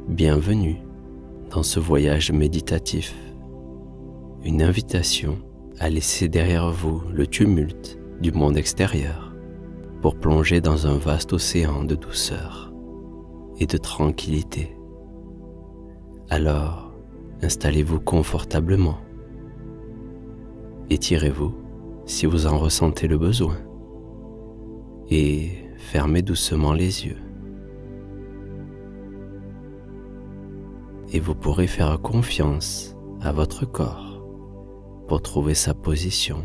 Bienvenue dans ce voyage méditatif, une invitation à laisser derrière vous le tumulte du monde extérieur pour plonger dans un vaste océan de douceur et de tranquillité. Alors, installez-vous confortablement, étirez-vous si vous en ressentez le besoin et fermez doucement les yeux. Et vous pourrez faire confiance à votre corps pour trouver sa position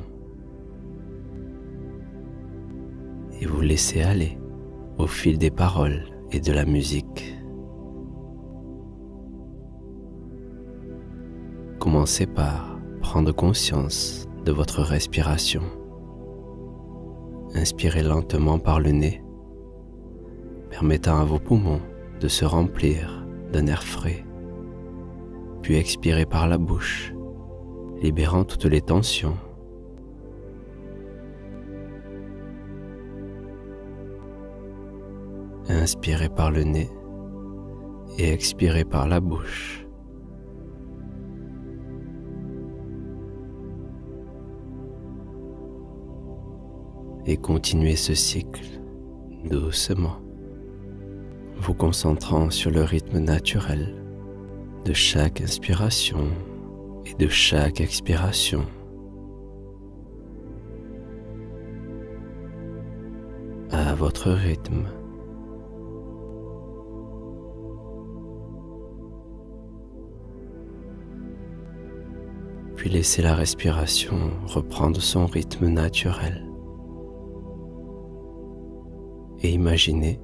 et vous laisser aller au fil des paroles et de la musique. Commencez par prendre conscience de votre respiration. Inspirez lentement par le nez, permettant à vos poumons de se remplir d'un air frais. Puis expirez par la bouche, libérant toutes les tensions. Inspirez par le nez et expirez par la bouche. Et continuez ce cycle doucement, vous concentrant sur le rythme naturel de chaque inspiration et de chaque expiration. À votre rythme. Puis laissez la respiration reprendre son rythme naturel. Et imaginez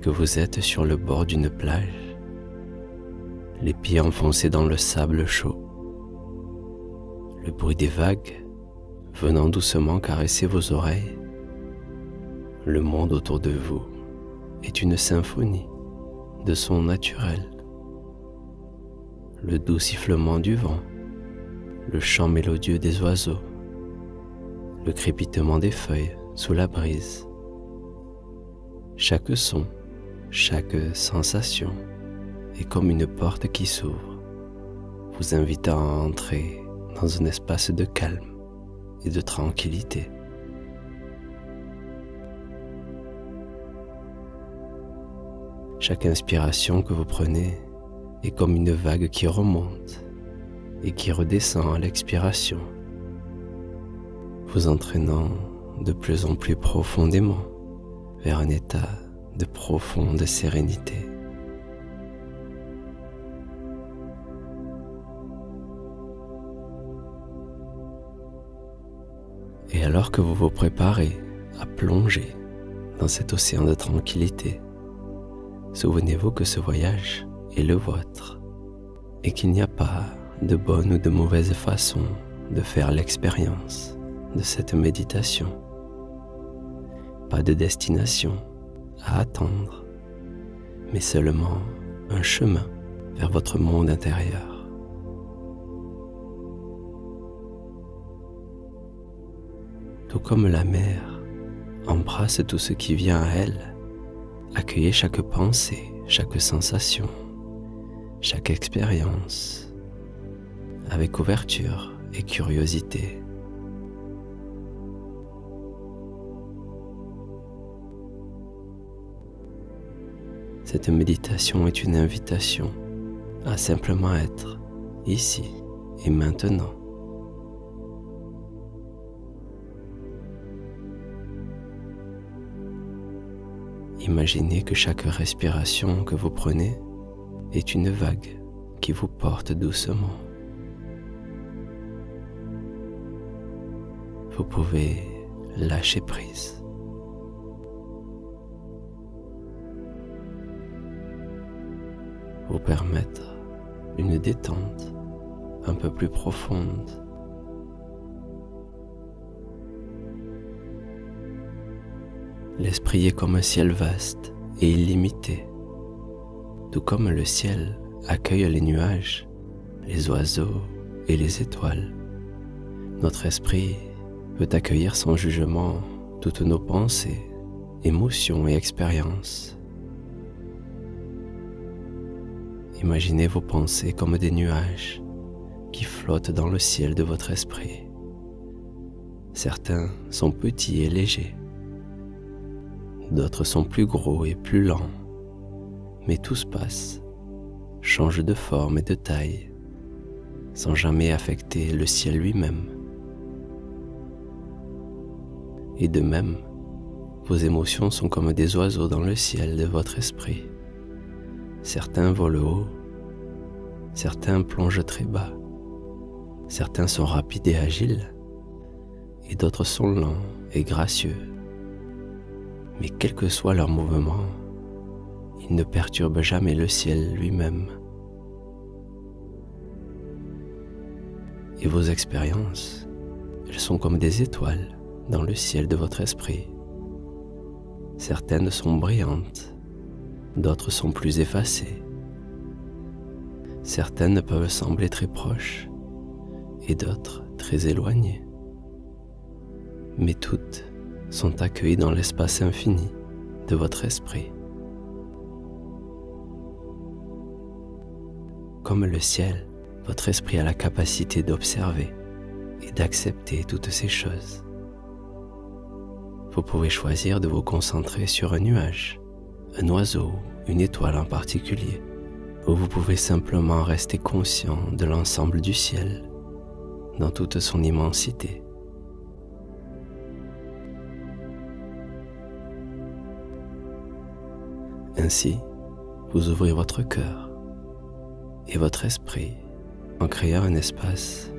que vous êtes sur le bord d'une plage, les pieds enfoncés dans le sable chaud. Le bruit des vagues venant doucement caresser vos oreilles. Le monde autour de vous est une symphonie de sons naturels. Le doux sifflement du vent, le chant mélodieux des oiseaux, le crépitement des feuilles sous la brise. Chaque son, chaque sensation est comme une porte qui s'ouvre, vous invitant à entrer dans un espace de calme et de tranquillité. Chaque inspiration que vous prenez est comme une vague qui remonte et qui redescend à l'expiration, vous entraînant de plus en plus profondément vers un état de profonde sérénité. Et alors que vous vous préparez à plonger dans cet océan de tranquillité, souvenez-vous que ce voyage est le vôtre et qu'il n'y a pas de bonne ou de mauvaise façon de faire l'expérience de cette méditation. Pas de destination à attendre, mais seulement un chemin vers votre monde intérieur. Tout comme la mer embrasse tout ce qui vient à elle, accueillez chaque pensée, chaque sensation, chaque expérience, avec ouverture et curiosité. Cette méditation est une invitation à simplement être ici et maintenant. Imaginez que chaque respiration que vous prenez est une vague qui vous porte doucement. Vous pouvez lâcher prise. Vous permettre une détente un peu plus profonde. L'esprit est comme un ciel vaste et illimité, tout comme le ciel accueille les nuages, les oiseaux et les étoiles. Notre esprit peut accueillir sans jugement toutes nos pensées, émotions et expériences. Imaginez vos pensées comme des nuages qui flottent dans le ciel de votre esprit. Certains sont petits et légers, d'autres sont plus gros et plus lents, mais tous passent, changent de forme et de taille, sans jamais affecter le ciel lui-même. Et de même, vos émotions sont comme des oiseaux dans le ciel de votre esprit. Certains volent haut, certains plongent très bas, certains sont rapides et agiles, et d'autres sont lents et gracieux. Mais quel que soit leur mouvement, ils ne perturbent jamais le ciel lui-même. Et vos expériences, elles sont comme des étoiles dans le ciel de votre esprit. Certaines sont brillantes, d'autres sont plus effacées. Certaines peuvent sembler très proches et d'autres très éloignées. Mais toutes sont accueillies dans l'espace infini de votre esprit. Comme le ciel, votre esprit a la capacité d'observer et d'accepter toutes ces choses. Vous pouvez choisir de vous concentrer sur un nuage, un oiseau, une étoile en particulier, ou vous pouvez simplement rester conscient de l'ensemble du ciel dans toute son immensité. Ainsi, vous ouvrez votre cœur et votre esprit en créant un espace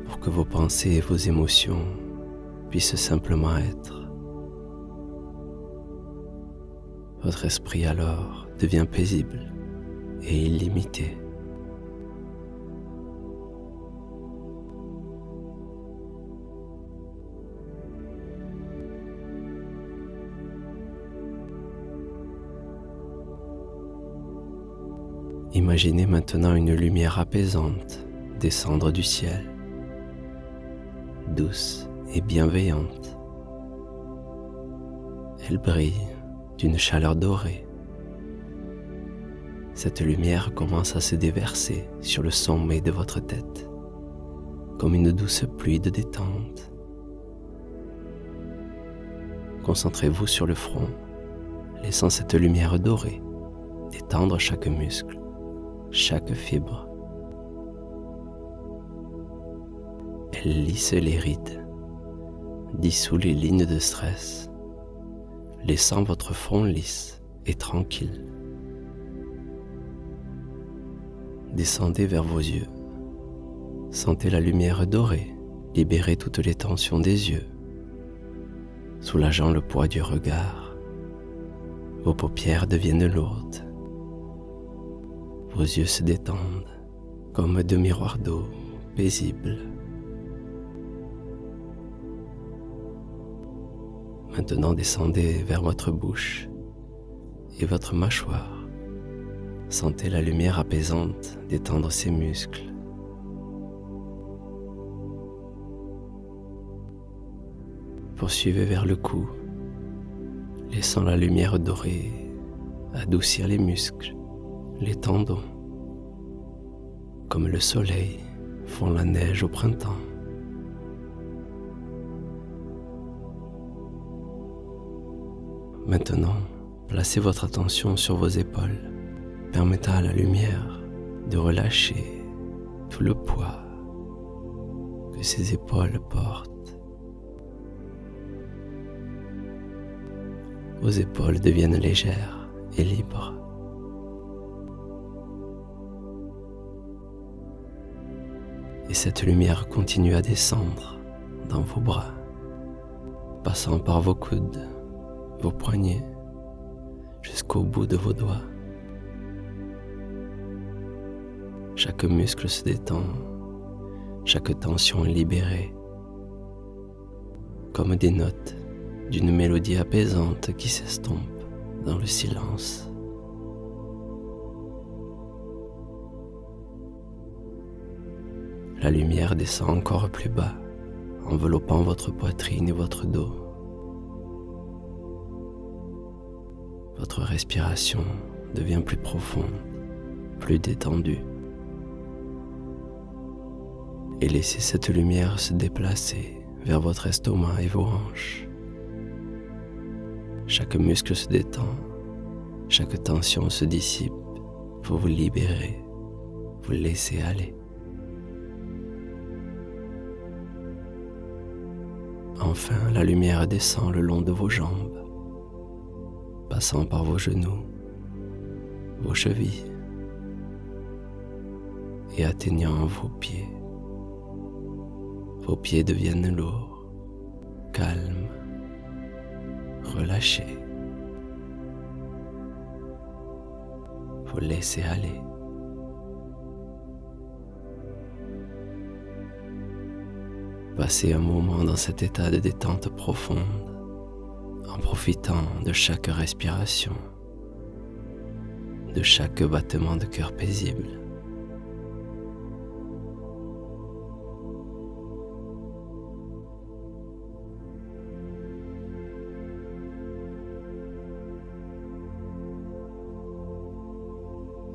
pour que vos pensées et vos émotions puissent simplement être. Votre esprit alors devient paisible et illimité. Imaginez maintenant une lumière apaisante descendre du ciel, douce et bienveillante. Elle brille d'une chaleur dorée. Cette lumière commence à se déverser sur le sommet de votre tête, comme une douce pluie de détente. Concentrez-vous sur le front, laissant cette lumière dorée détendre chaque muscle, chaque fibre. Elle lisse les rides, dissout les lignes de stress, laissant votre front lisse et tranquille. Descendez vers vos yeux. Sentez la lumière dorée libérer toutes les tensions des yeux, soulageant le poids du regard. Vos paupières deviennent lourdes. Vos yeux se détendent comme deux miroirs d'eau paisibles. Maintenant, descendez vers votre bouche et votre mâchoire. Sentez la lumière apaisante détendre ses muscles. Poursuivez vers le cou, laissant la lumière dorée adoucir les muscles, les tendons, comme le soleil fond la neige au printemps. Maintenant, placez votre attention sur vos épaules, permettant à la lumière de relâcher tout le poids que ces épaules portent. Vos épaules deviennent légères et libres. Et cette lumière continue à descendre dans vos bras, passant par vos coudes, vos poignets, jusqu'au bout de vos doigts. Chaque muscle se détend, chaque tension est libérée, comme des notes d'une mélodie apaisante qui s'estompe dans le silence. La lumière descend encore plus bas, enveloppant votre poitrine et votre dos. Votre respiration devient plus profonde plus détendu. Et laissez cette lumière se déplacer vers votre estomac et vos hanches. Chaque muscle se détend, chaque tension se dissipe, vous vous libérez, vous laissez aller. Enfin, la lumière descend le long de vos jambes, passant par vos genoux, vos chevilles et atteignant vos pieds. Vos pieds deviennent lourds, calmes, relâchés. Vous laissez aller. Passez un moment dans cet état de détente profonde, en profitant de chaque respiration, de chaque battement de cœur paisible.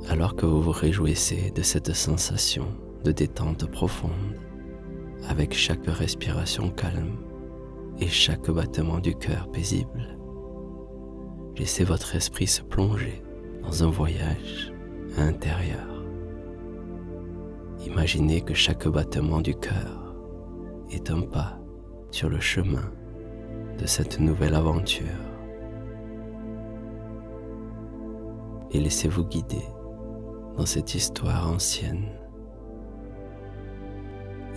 Alors que vous vous réjouissez de cette sensation de détente profonde, avec chaque respiration calme et chaque battement du cœur paisible, laissez votre esprit se plonger dans un voyage intérieur. Imaginez que chaque battement du cœur est un pas sur le chemin de cette nouvelle aventure. Et laissez-vous guider dans cette histoire ancienne.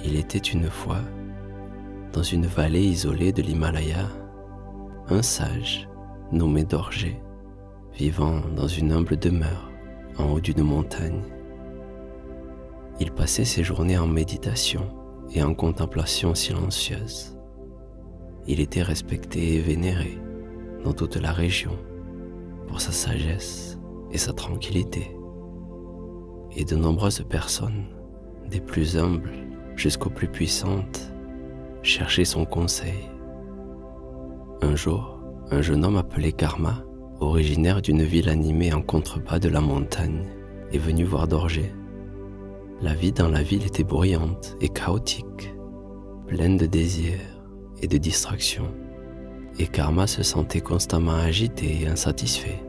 Il était une fois, dans une vallée isolée de l'Himalaya, un sage nommé Dorje, vivant dans une humble demeure en haut d'une montagne. Il passait ses journées en méditation et en contemplation silencieuse. Il était respecté et vénéré dans toute la région pour sa sagesse et sa tranquillité. Et de nombreuses personnes, des plus humbles jusqu'aux plus puissantes, cherchaient son conseil. Un jour, un jeune homme appelé Karma, originaire d'une ville animée en contrebas de la montagne, est venu voir Dorje. La vie dans la ville était bruyante et chaotique, pleine de désirs et de distractions, et Karma se sentait constamment agité et insatisfait.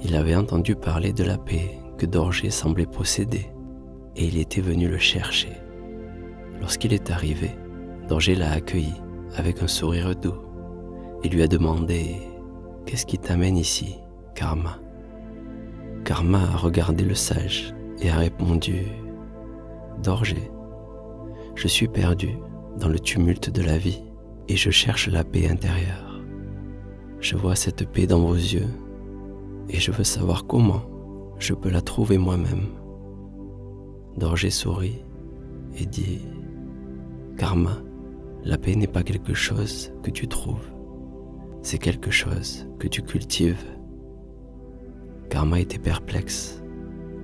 Il avait entendu parler de la paix que Dorje semblait posséder, et il était venu le chercher. Lorsqu'il est arrivé, Dorje l'a accueilli avec un sourire doux et lui a demandé « Qu'est-ce qui t'amène ici, Karma ?» Karma a regardé le sage et a répondu « Dorje, je suis perdu dans le tumulte de la vie et je cherche la paix intérieure. Je vois cette paix dans vos yeux et je veux savoir comment je peux la trouver moi-même. » Dorje sourit et dit « Karma, la paix n'est pas quelque chose que tu trouves, c'est quelque chose que tu cultives. » Karma était perplexe.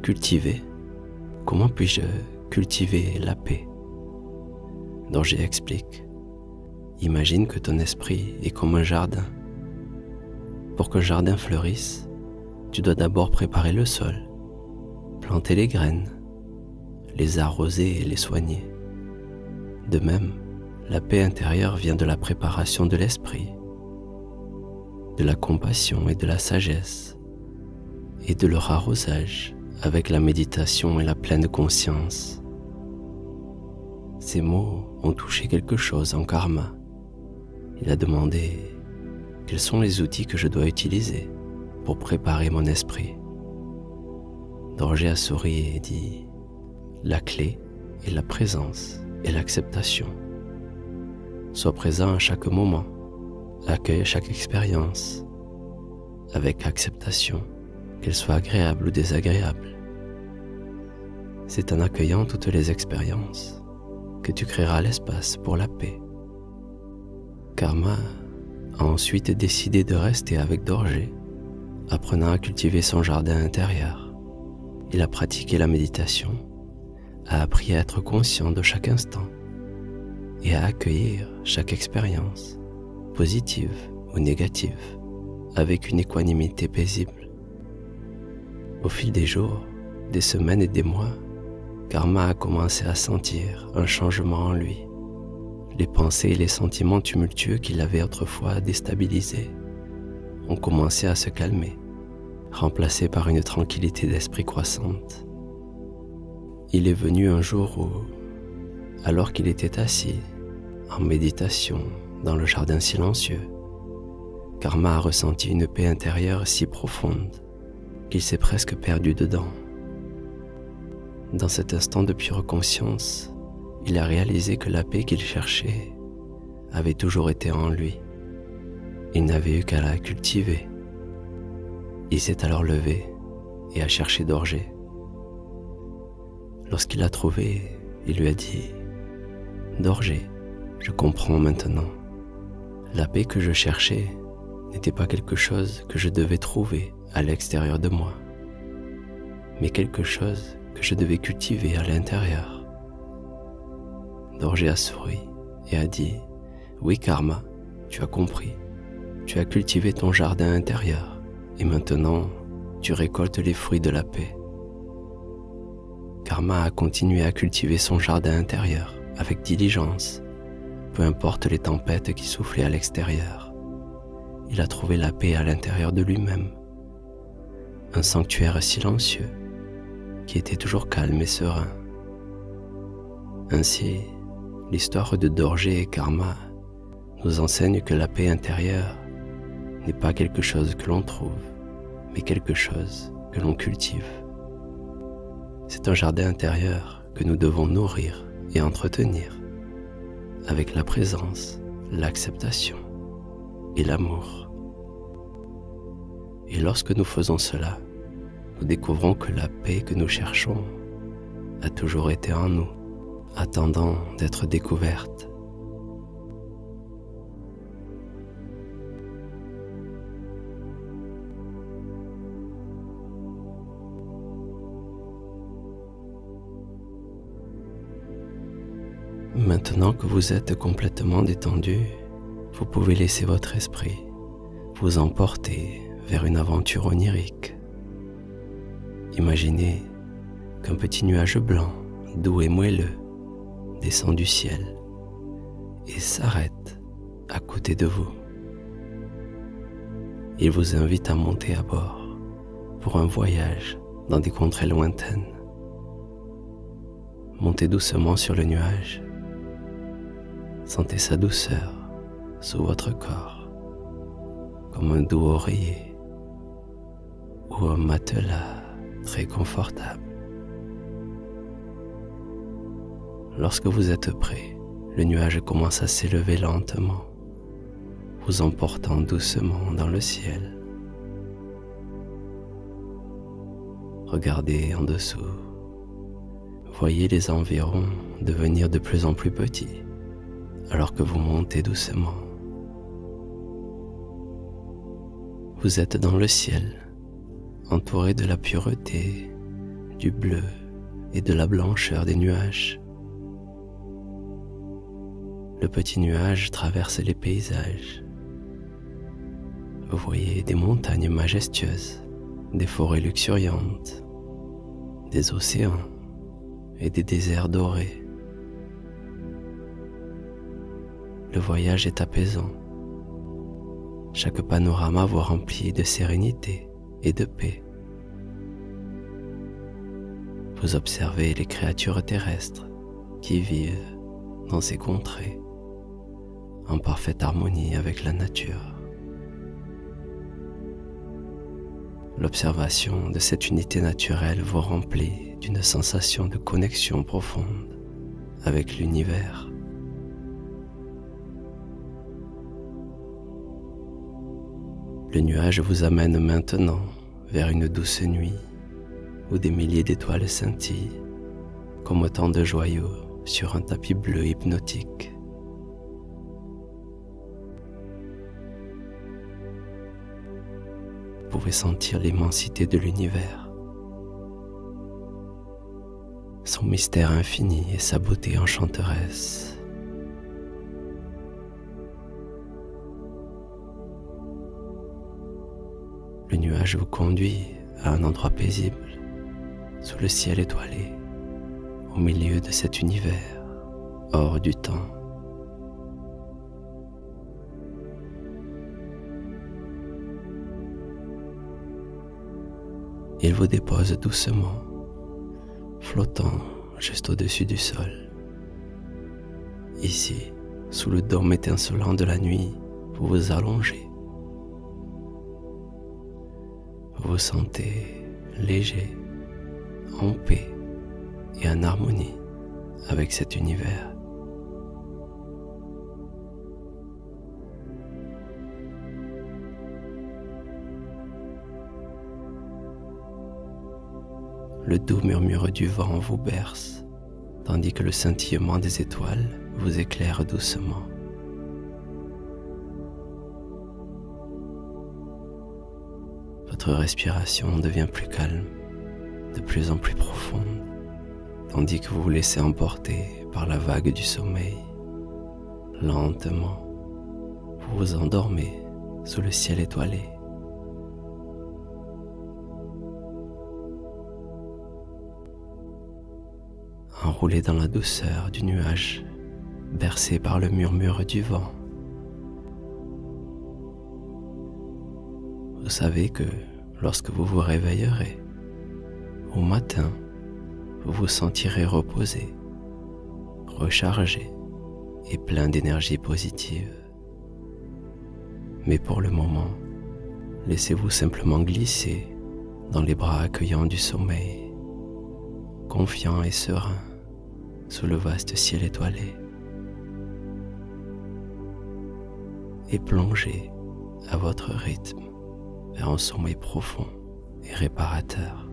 Cultiver? Comment puis-je cultiver la paix? Dorje explique. Imagine que ton esprit est comme un jardin. Pour qu'un jardin fleurisse, tu dois d'abord préparer le sol, planter les graines, les arroser et les soigner. De même, la paix intérieure vient de la préparation de l'esprit, de la compassion et de la sagesse, et de leur arrosage avec la méditation et la pleine conscience. Ces mots ont touché quelque chose en Karma. Il a demandé « Quels sont les outils que je dois utiliser pour préparer mon esprit ?» Dorje a souri et dit « La clé est la présence et l'acceptation. Sois présent à chaque moment, accueille chaque expérience avec acceptation, qu'elle soit agréable ou désagréable. C'est en accueillant toutes les expériences que tu créeras l'espace pour la paix. » Karma a ensuite décidé de rester avec Dorje, apprenant à cultiver son jardin intérieur. Il a pratiqué la méditation, a appris à être conscient de chaque instant et à accueillir chaque expérience, positive ou négative, avec une équanimité paisible. Au fil des jours, des semaines et des mois, Karma a commencé à sentir un changement en lui. Les pensées et les sentiments tumultueux qui l'avaient autrefois déstabilisé ont commencé à se calmer, remplacés par une tranquillité d'esprit croissante. Il est venu un jour où, alors qu'il était assis, en méditation, dans le jardin silencieux, Karma a ressenti une paix intérieure si profonde qu'il s'est presque perdu dedans. Dans cet instant de pure conscience, il a réalisé que la paix qu'il cherchait avait toujours été en lui. Il n'avait eu qu'à la cultiver. Il s'est alors levé et a cherché Dorje. Lorsqu'il l'a trouvé, il lui a dit « Dorje, je comprends maintenant. La paix que je cherchais n'était pas quelque chose que je devais trouver à l'extérieur de moi, mais quelque chose que je devais cultiver à l'intérieur. » Dorje a souri et a dit « Oui Karma, tu as compris. Tu as cultivé ton jardin intérieur et maintenant tu récoltes les fruits de la paix. » Karma a continué à cultiver son jardin intérieur avec diligence, peu importe les tempêtes qui soufflaient à l'extérieur. Il a trouvé la paix à l'intérieur de lui-même, un sanctuaire silencieux qui était toujours calme et serein. Ainsi, l'histoire de Dorje et Karma nous enseigne que la paix intérieure n'est pas quelque chose que l'on trouve, mais quelque chose que l'on cultive. C'est un jardin intérieur que nous devons nourrir et entretenir avec la présence, l'acceptation et l'amour. Et lorsque nous faisons cela, nous découvrons que la paix que nous cherchons a toujours été en nous, attendant d'être découverte. Maintenant que vous êtes complètement détendu, vous pouvez laisser votre esprit vous emporter vers une aventure onirique. Imaginez qu'un petit nuage blanc, doux et moelleux, descend du ciel et s'arrête à côté de vous. Il vous invite à monter à bord pour un voyage dans des contrées lointaines. Montez doucement sur le nuage. Sentez sa douceur sous votre corps, comme un doux oreiller ou un matelas très confortable. Lorsque vous êtes prêt, le nuage commence à s'élever lentement, vous emportant doucement dans le ciel. Regardez en dessous. Voyez les environs devenir de plus en plus petits alors que vous montez doucement. Vous êtes dans le ciel, entouré de la pureté, du bleu et de la blancheur des nuages. Le petit nuage traverse les paysages. Vous voyez des montagnes majestueuses, des forêts luxuriantes, des océans et des déserts dorés. Le voyage est apaisant. Chaque panorama vous remplit de sérénité et de paix. Vous observez les créatures terrestres qui vivent dans ces contrées en parfaite harmonie avec la nature. L'observation de cette unité naturelle vous remplit d'une sensation de connexion profonde avec l'univers. Le nuage vous amène maintenant vers une douce nuit où des milliers d'étoiles scintillent comme autant de joyaux sur un tapis bleu hypnotique. Vous pouvez sentir l'immensité de l'univers, son mystère infini et sa beauté enchanteresse. Le nuage vous conduit à un endroit paisible sous le ciel étoilé, au milieu de cet univers hors du temps. Il vous dépose doucement, flottant juste au-dessus du sol. Ici, sous le dôme étincelant de la nuit, vous vous allongez. Vous vous sentez léger, en paix et en harmonie avec cet univers. Le doux murmure du vent vous berce, tandis que le scintillement des étoiles vous éclaire doucement. Votre respiration devient plus calme, de plus en plus profonde, tandis que vous vous laissez emporter par la vague du sommeil. Lentement, vous vous endormez sous le ciel étoilé. Enroulé dans la douceur du nuage, bercé par le murmure du vent. Vous savez que lorsque vous vous réveillerez, au matin, vous vous sentirez reposé, rechargé et plein d'énergie positive. Mais pour le moment, laissez-vous simplement glisser dans les bras accueillants du sommeil, confiant et serein sous le vaste ciel étoilé, et plongez à votre rythme vers un sommeil profond et réparateur.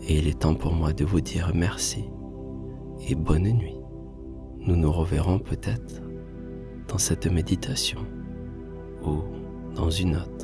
Et il est temps pour moi de vous dire merci et bonne nuit. Nous nous reverrons peut-être dans cette méditation ou dans une autre.